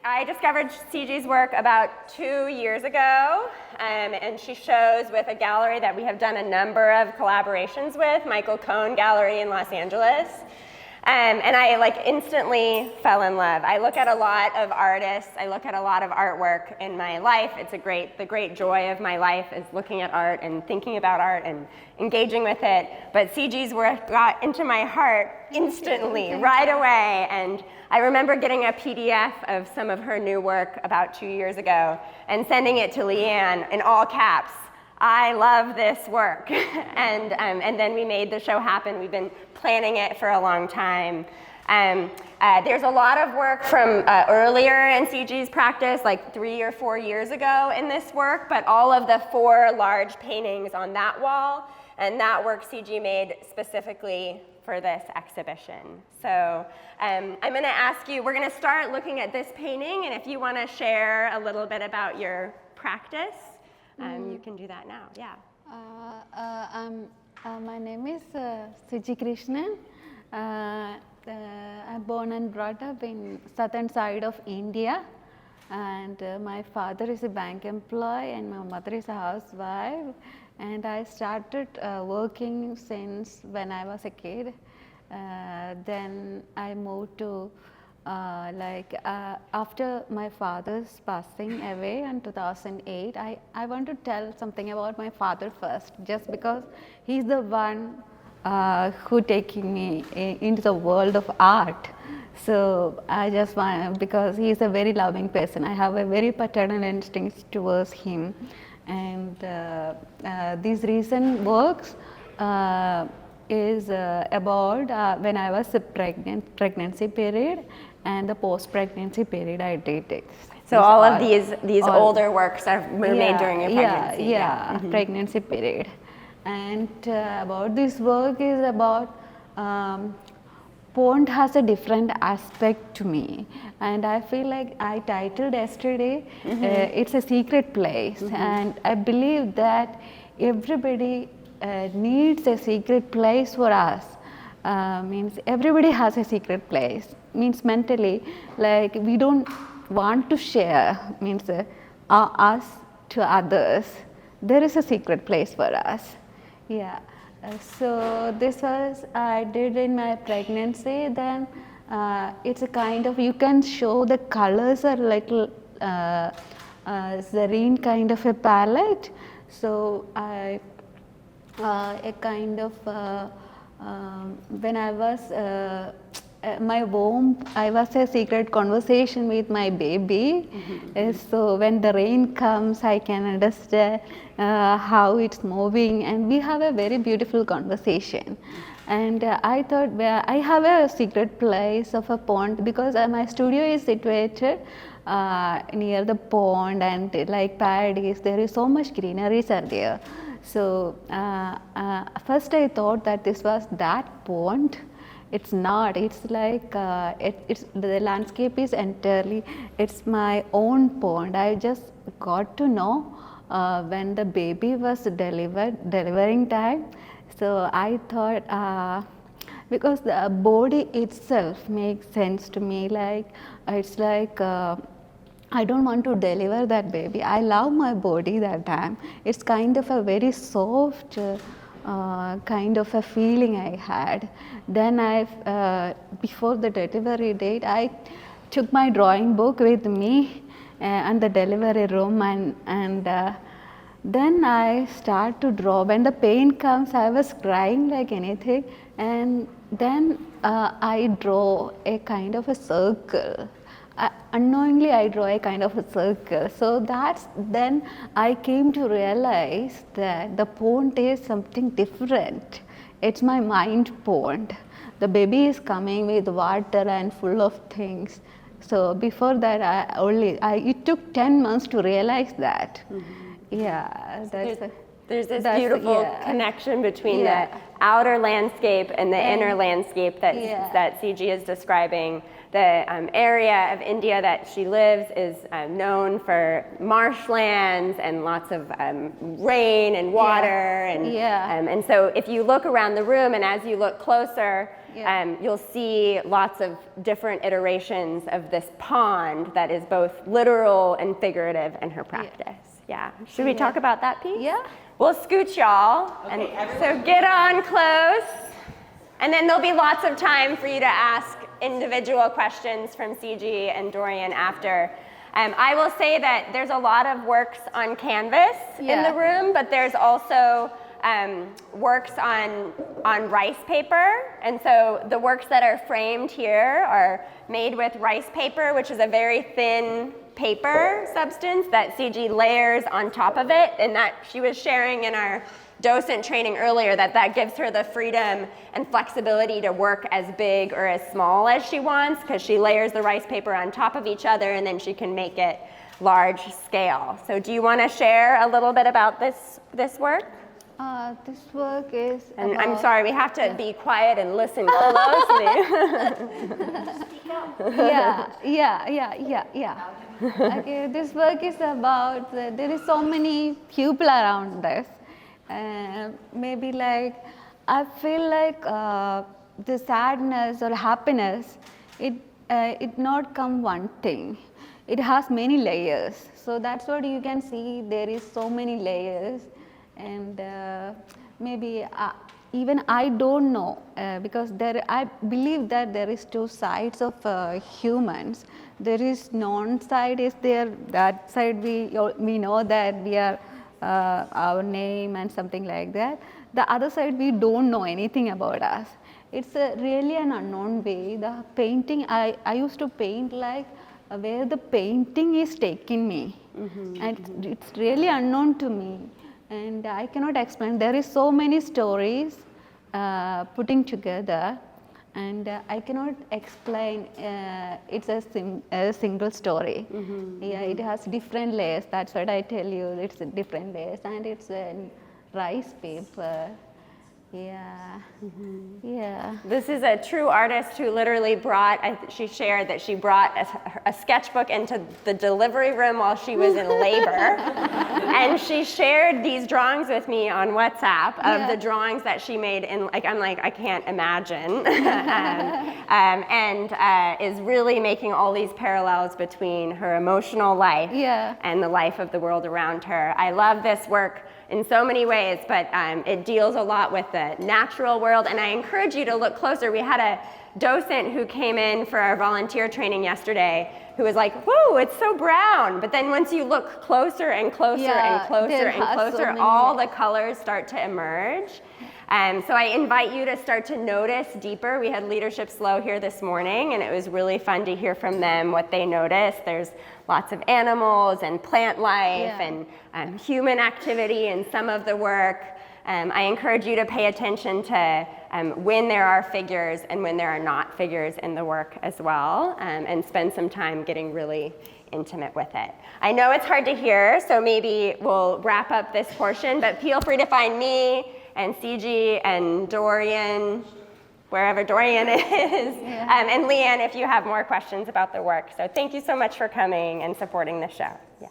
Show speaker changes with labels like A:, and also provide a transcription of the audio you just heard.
A: I discovered Siji's work about 2 years ago, and she shows with a gallery that we have done a number of collaborations with, Michael Cohn Gallery in Los Angeles. And I instantly fell in love. I look at a lot of artists, I look at a lot of artwork in my life. It's the great joy of my life is looking at art and thinking about art and engaging with it. But Siji's work got into my heart instantly, right away. And I remember getting a PDF of some of her new work about 2 years ago and sending it to Leanne in all caps. I love this work. and then we made the show happen. We've been planning it for a long time. There's a lot of work from earlier in Siji's practice, like 3 or 4 years ago in this work, but all of the 4 large paintings on that wall, and that work Siji made specifically for this exhibition. So I'm gonna ask you, we're gonna start looking at this painting, and if you wanna share a little bit about your practice, you can do that now, yeah.
B: My name is Siji Krishnan. I'm born and brought up in southern side of India, and my father is a bank employee and my mother is a housewife, and I started working since when I was a kid. Then I moved to after my father's passing away in 2008, I want to tell something about my father first, just because he's the one who taking me into the world of art. So I just want, because he's a very loving person, I have a very paternal instinct towards him. And these recent works is about when I was a pregnancy period and the post-pregnancy period I did it.
A: So all of these older works were made during your pregnancy?
B: Yeah, pregnancy period. And about this work is about pond has a different aspect to me, and I feel like I titled yesterday, it's a secret place, and I believe that everybody needs a secret place for us. Means everybody has a secret place, means mentally, like we don't want to share, means us to others. There is a secret place for us. Yeah. So this was I did in my pregnancy. Then it's a kind of, you can show the colors are little serene kind of a palette. So I a kind of when I was my womb, I was a secret conversation with my baby. So when the rain comes, I can understand how it's moving, and we have a very beautiful conversation. And I thought, well, I have a secret place of a pond, because my studio is situated near the pond, and like paddies, there is so much greeneries are there. So first I thought that this was that pond. It's not. It's like it's the landscape is entirely. It's my own pond. I just got to know when the baby was delivering time. So I thought because the body itself makes sense to me. Like it's like. I don't want to deliver that baby. I love my body that time. It's kind of a very soft kind of a feeling I had. Then before the delivery date, I took my drawing book with me and the delivery room, and then I start to draw. When the pain comes, I was crying like anything, and then I draw a kind of a circle. Unknowingly I draw a kind of a circle. So then I came to realize that the pond is something different. It's my mind pond. The baby is coming with water and full of things. So before that it took 10 months to realize that. Yeah,
A: there's this beautiful connection between the outer landscape and the inner landscape that Siji is describing. the area of India that she lives is known for marshlands and lots of rain and water. And so if you look around the room and as you look closer, you'll see lots of different iterations of this pond that is both literal and figurative in her practice. Yeah. Should we talk about that piece?
B: Yeah.
A: We'll scooch y'all.
C: Okay,
A: and so get on close. And then there'll be lots of time for you to ask individual questions from Siji and Dorian after. I will say that there's a lot of works on canvas in the room, but there's also works on rice paper. And so the works that are framed here are made with rice paper, which is a very thin paper substance that Siji layers on top of it. And that she was sharing in our docent training earlier that gives her the freedom and flexibility to work as big or as small as she wants, because she layers the rice paper on top of each other and then she can make it large scale. So do you want to share a little bit about this work?
B: This work is
A: And
B: about,
A: I'm sorry, we have to be quiet and listen closely.
B: Okay, this work is about, there is so many people around this. Maybe like, I feel like the sadness or happiness, it not come one thing. It has many layers. So that's what you can see, there is so many layers. And maybe even I don't know, because I believe that there is two sides of humans. There is non-side is there, that side we know that we are our name and something like that. The other side we don't know anything about us. It's really an unknown way. The painting, I used to paint like where the painting is taking me. And it's really unknown to me. And I cannot explain. There is so many stories putting together, and I cannot explain. It's a single story. Yeah, it has different layers. That's what I tell you. It's different layers, and it's rice paper. Yeah, yeah.
A: This is a true artist who literally brought, she shared that she brought a sketchbook into the delivery room while she was in labor. And she shared these drawings with me on WhatsApp of the drawings that she made in, I'm like, I can't imagine. And is really making all these parallels between her emotional life and the life of the world around her. I love this work in so many ways, but it deals a lot with the natural world, and I encourage you to look closer. We had a docent who came in for our volunteer training yesterday who was like, whoa, it's so brown, but then once you look closer and closer and closer and closer, all the colors start to emerge. So I invite you to start to notice deeper. We had Leadership Slow here this morning, and it was really fun to hear from them what they noticed. There's lots of animals and plant life and human activity in some of the work. I encourage you to pay attention to when there are figures and when there are not figures in the work as well, and spend some time getting really intimate with it. I know it's hard to hear, so maybe we'll wrap up this portion, but feel free to find me and Siji and Dorian, wherever Dorian is, and Leanne if you have more questions about the work. So thank you so much for coming and supporting the show. Yeah.